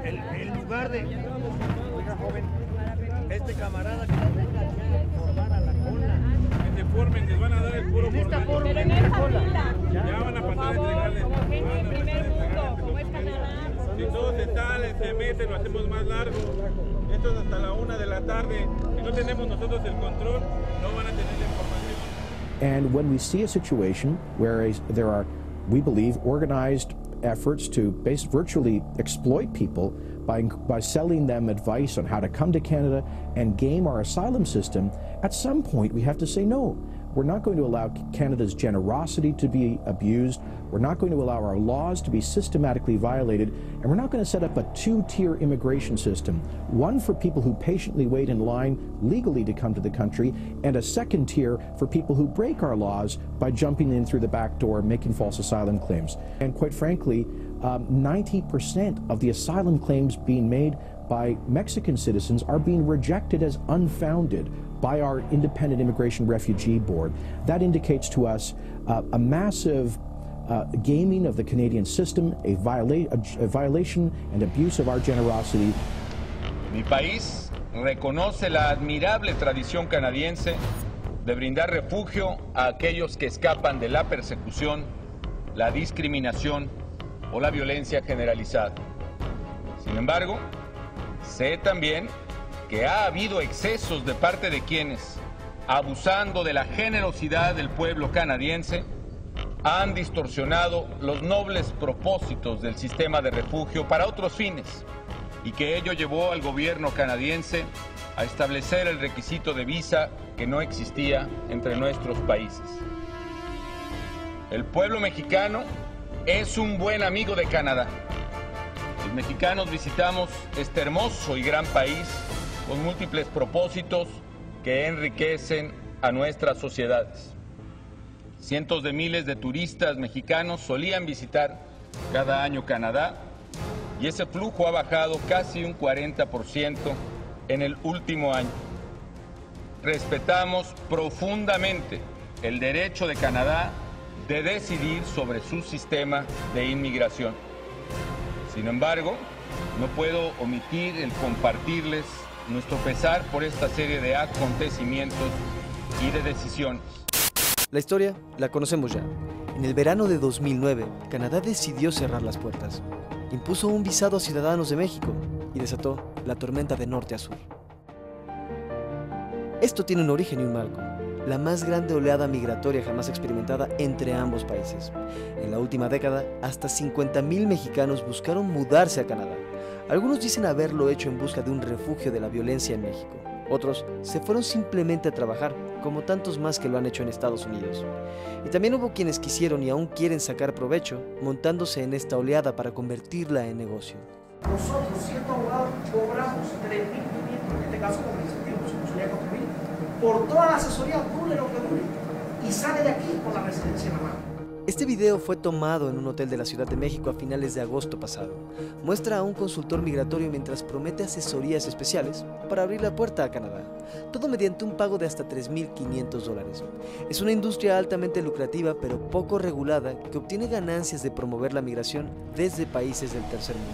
En lugar de, oiga joven, este camarada que se venga aquí a formar a la cola. Que se formen, les van a dar el puro formato. Pero en esta fila, Ya van a por pasar a favor, entregarles. como gente de primer mundo, como es Canadá. Si todos se salen, se meten, lo hacemos más largo. Esto es hasta la 1 de la tarde. Si no tenemos nosotros el control, no van a tener la información. And when we see a situation where there are, we believe, organized efforts to virtually exploit people by selling them advice on how to come to Canada and game our asylum system, at some point we have to say no. We're not going to allow Canada's generosity to be abused. We're not going to allow our laws to be systematically violated. And we're not going to set up a two-tier immigration system, one for people who patiently wait in line legally to come to the country, and a second tier for people who break our laws by jumping in through the back door, making false asylum claims. And quite frankly, 90% of the asylum claims being made by Mexican citizens are being rejected as unfounded by our Independent Immigration Refugee Board. That indicates to us a massive gaming of the Canadian system, a violation and abuse of our generosity. Mi país reconoce la admirable tradición canadiense de brindar refugio a aquellos que escapan de la persecución, la discriminación o la violencia generalizada. Sin embargo, sé también que ha habido excesos de parte de quienes, abusando de la generosidad del pueblo canadiense, han distorsionado los nobles propósitos del sistema de refugio para otros fines, y que ello llevó al gobierno canadiense a establecer el requisito de visa que no existía entre nuestros países. El pueblo mexicano es un buen amigo de Canadá. Los mexicanos visitamos este hermoso y gran país con múltiples propósitos que enriquecen a nuestras sociedades. Cientos de miles de turistas mexicanos solían visitar cada año Canadá y ese flujo ha bajado casi un 40% en el último año. Respetamos profundamente el derecho de Canadá de decidir sobre su sistema de inmigración. Sin embargo, no puedo omitir el compartirles nuestro pesar por esta serie de acontecimientos y de decisiones. La historia la conocemos ya. En el verano de 2009, Canadá decidió cerrar las puertas. Impuso un visado a ciudadanos de México y desató la tormenta de norte a sur. Esto tiene un origen y un marco. La más grande oleada migratoria jamás experimentada entre ambos países. En la última década, hasta 50,000 mexicanos buscaron mudarse a Canadá. Algunos dicen haberlo hecho en busca de un refugio de la violencia en México. Otros se fueron simplemente a trabajar, como tantos más que lo han hecho en Estados Unidos. Y también hubo quienes quisieron y aún quieren sacar provecho, montándose en esta oleada para convertirla en negocio. Nosotros, siendo abogados, cobramos 3.500, en este caso con el incentivo, pues sería 4.000, por toda la asesoría, dure lo que dure, y sale de aquí con la residencia en la mano. Este video fue tomado en un hotel de la Ciudad de México a finales de agosto pasado. Muestra a un consultor migratorio mientras promete asesorías especiales para abrir la puerta a Canadá. Todo mediante un pago de hasta $3,500. Es una industria altamente lucrativa pero poco regulada que obtiene ganancias de promover la migración desde países del tercer mundo.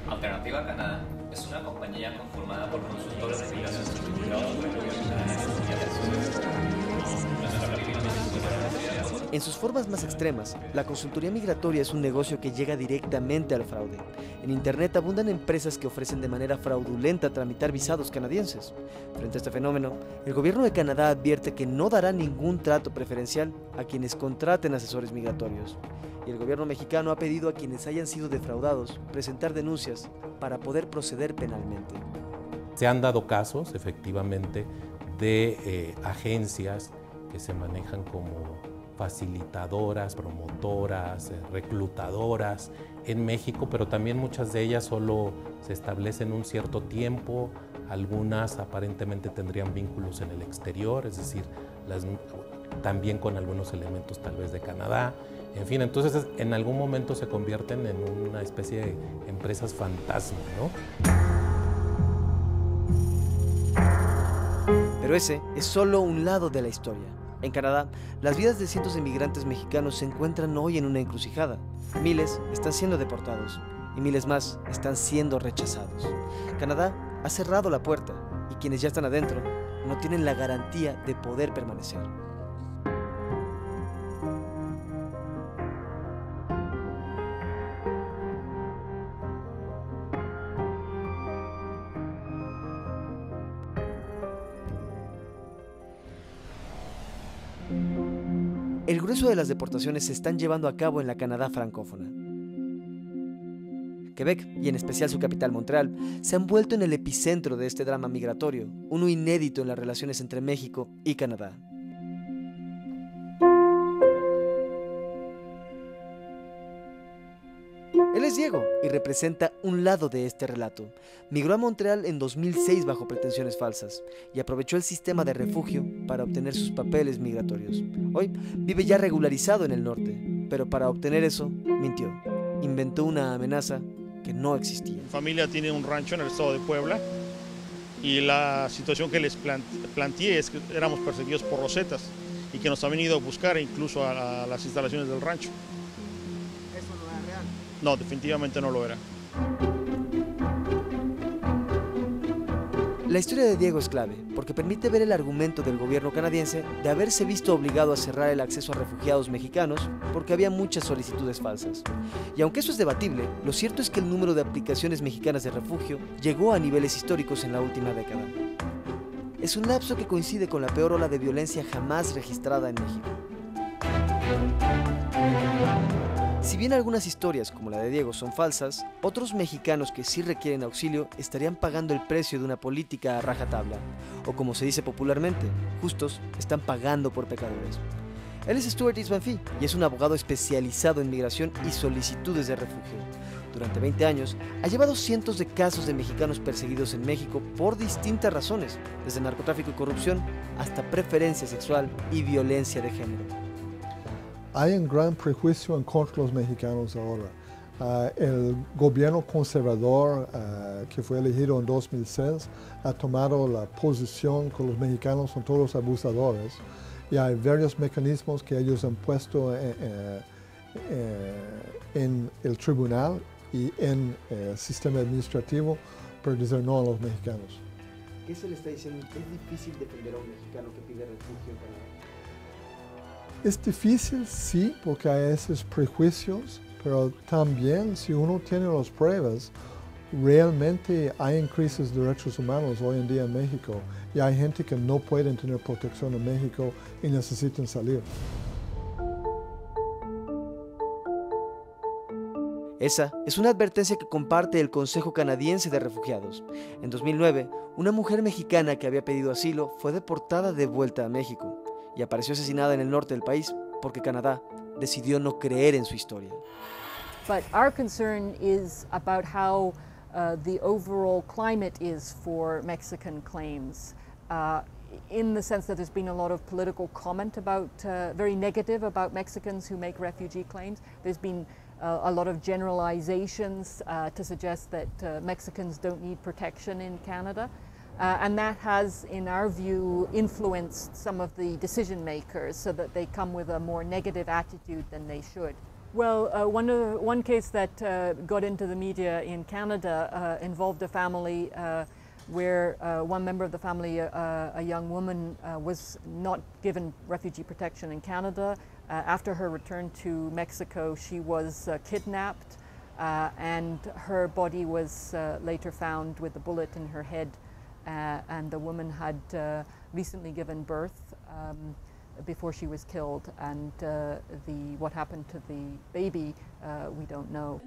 Alternativa Canadá es una compañía conformada por consultores de migración certificados por el gobierno canadiense. En sus formas más extremas, la consultoría migratoria es un negocio que llega directamente al fraude. En Internet abundan empresas que ofrecen de manera fraudulenta tramitar visados canadienses. Frente a este fenómeno, el gobierno de Canadá advierte que no dará ningún trato preferencial a quienes contraten asesores migratorios. Y el gobierno mexicano ha pedido a quienes hayan sido defraudados presentar denuncias para poder proceder penalmente. Se han dado casos, efectivamente, de agencias que se manejan como facilitadoras, promotoras, reclutadoras en México, pero también muchas de ellas solo se establecen un cierto tiempo, algunas aparentemente tendrían vínculos en el exterior, es decir, también con algunos elementos tal vez de Canadá, en fin, entonces en algún momento se convierten en una especie de empresas fantasma, ¿no? Pero ese es solo un lado de la historia. En Canadá, las vidas de cientos de migrantes mexicanos se encuentran hoy en una encrucijada. Miles están siendo deportados y miles más están siendo rechazados. Canadá ha cerrado la puerta y quienes ya están adentro no tienen la garantía de poder permanecer. El grueso de las deportaciones se están llevando a cabo en la Canadá francófona. Quebec, y en especial su capital Montreal, se han vuelto en el epicentro de este drama migratorio, uno inédito en las relaciones entre México y Canadá. Él es Diego y representa un lado de este relato. Migró a Montreal en 2006 bajo pretensiones falsas y aprovechó el sistema de refugio para obtener sus papeles migratorios. Hoy vive ya regularizado en el norte, pero para obtener eso, mintió. Inventó una amenaza que no existía. Mi familia tiene un rancho en el estado de Puebla y la situación que les planteé es que éramos perseguidos por rosetas y que nos han venido a buscar incluso a las instalaciones del rancho. ¿Eso no es real? No, definitivamente no lo era. La historia de Diego es clave porque permite ver el argumento del gobierno canadiense de haberse visto obligado a cerrar el acceso a refugiados mexicanos porque había muchas solicitudes falsas. Y aunque eso es debatible, lo cierto es que el número de aplicaciones mexicanas de refugio llegó a niveles históricos en la última década. Es un lapso que coincide con la peor ola de violencia jamás registrada en México. Si bien algunas historias, como la de Diego, son falsas, otros mexicanos que sí requieren auxilio estarían pagando el precio de una política a rajatabla, o como se dice popularmente, justos están pagando por pecadores. Él es Stuart Isbanfi y es un abogado especializado en migración y solicitudes de refugio. Durante 20 años ha llevado cientos de casos de mexicanos perseguidos en México por distintas razones, desde narcotráfico y corrupción hasta preferencia sexual y violencia de género. Hay un gran prejuicio en contra de los mexicanos ahora. El gobierno conservador que fue elegido en 2006 ha tomado la posición que los mexicanos son todos abusadores y hay varios mecanismos que ellos han puesto en el tribunal y en el sistema administrativo para decir no a los mexicanos. ¿Qué se le está diciendo? ¿Es difícil defender a un mexicano que pide refugio en Canadá? Es difícil, sí, porque hay esos prejuicios, pero también si uno tiene las pruebas, realmente hay crisis de derechos humanos hoy en día en México y hay gente que no puede tener protección en México y necesitan salir. Esa es una advertencia que comparte el Consejo Canadiense de Refugiados. En 2009, una mujer mexicana que había pedido asilo fue deportada de vuelta a México y apareció asesinada en el norte del país porque Canadá decidió no creer en su historia. But our concern is about how the overall climate is for Mexican claims, in the sense that there's been a lot of political comment about, very negative about Mexicans who make refugee claims. There's been a lot of generalizations to suggest that Mexicans don't need protection in Canada. And that has, in our view, influenced some of the decision makers so that they come with a more negative attitude than they should. Well, one case that got into the media in Canada involved a family where one member of the family, a young woman, was not given refugee protection in Canada. After her return to Mexico, she was kidnapped and her body was later found with a bullet in her head. And the woman had recently given birth before she was killed, and what happened to the baby, we don't know.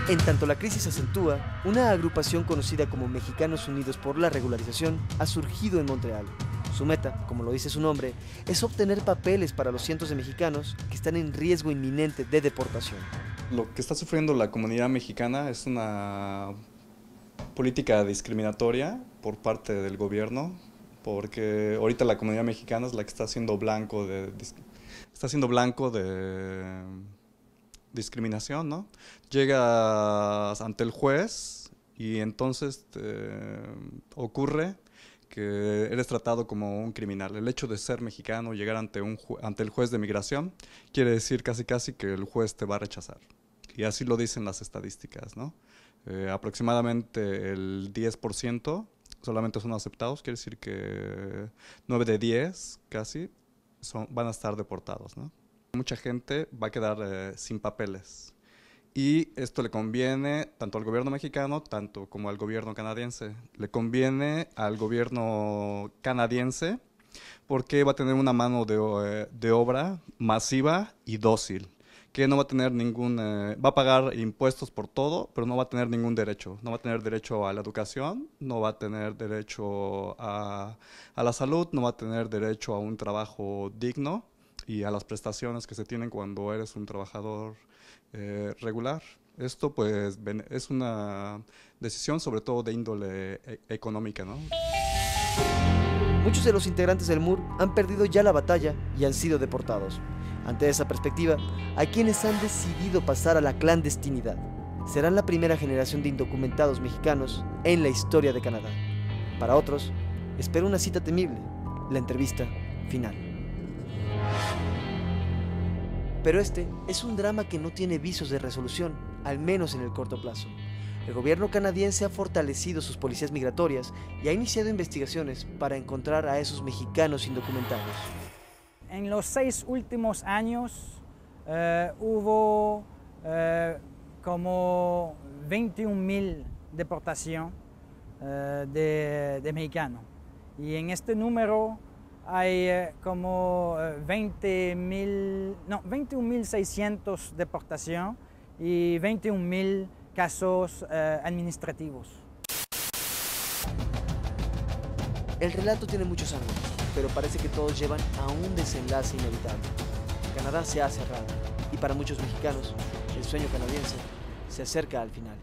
En tanto la crisis se acentúa, una agrupación conocida como Mexicanos Unidos por la Regularización ha surgido en Montreal. Su meta, como lo dice su nombre, es obtener papeles para los cientos de mexicanos que están en riesgo inminente de deportación. Lo que está sufriendo la comunidad mexicana es una política discriminatoria por parte del gobierno, porque ahorita la comunidad mexicana es la que está siendo blanco de discriminación, ¿no? Llegas ante el juez y entonces ocurre que eres tratado como un criminal. El hecho de ser mexicano, llegar ante el juez de migración, quiere decir casi que el juez te va a rechazar. Y así lo dicen las estadísticas, ¿no? Aproximadamente el 10% solamente son aceptados, quiere decir que 9 de 10 casi van a estar deportados, ¿no? Mucha gente va a quedar sin papeles. Y esto le conviene tanto al gobierno mexicano, tanto como al gobierno canadiense. Le conviene al gobierno canadiense porque va a tener una mano de obra masiva y dócil, que no va a tener va a pagar impuestos por todo, pero no va a tener ningún derecho. No va a tener derecho a la educación, no va a tener derecho a la salud, no va a tener derecho a un trabajo digno y a las prestaciones que se tienen cuando eres un trabajador regular. Esto pues es una decisión sobre todo de índole económica, ¿no? Muchos de los integrantes del MUR han perdido ya la batalla y han sido deportados. Ante esa perspectiva, hay quienes han decidido pasar a la clandestinidad. Serán la primera generación de indocumentados mexicanos en la historia de Canadá. Para otros, espera una cita temible, la entrevista final. Pero este es un drama que no tiene visos de resolución, al menos en el corto plazo. El gobierno canadiense ha fortalecido sus policías migratorias y ha iniciado investigaciones para encontrar a esos mexicanos indocumentados. En los 6 últimos años hubo como 21,000 deportaciones de mexicanos. Y en este número hay como 21,600 deportaciones y 21,000 casos administrativos. El relato tiene muchos ángulos, pero parece que todos llevan a un desenlace inevitable. Canadá se ha cerrado y para muchos mexicanos el sueño canadiense se acerca al final.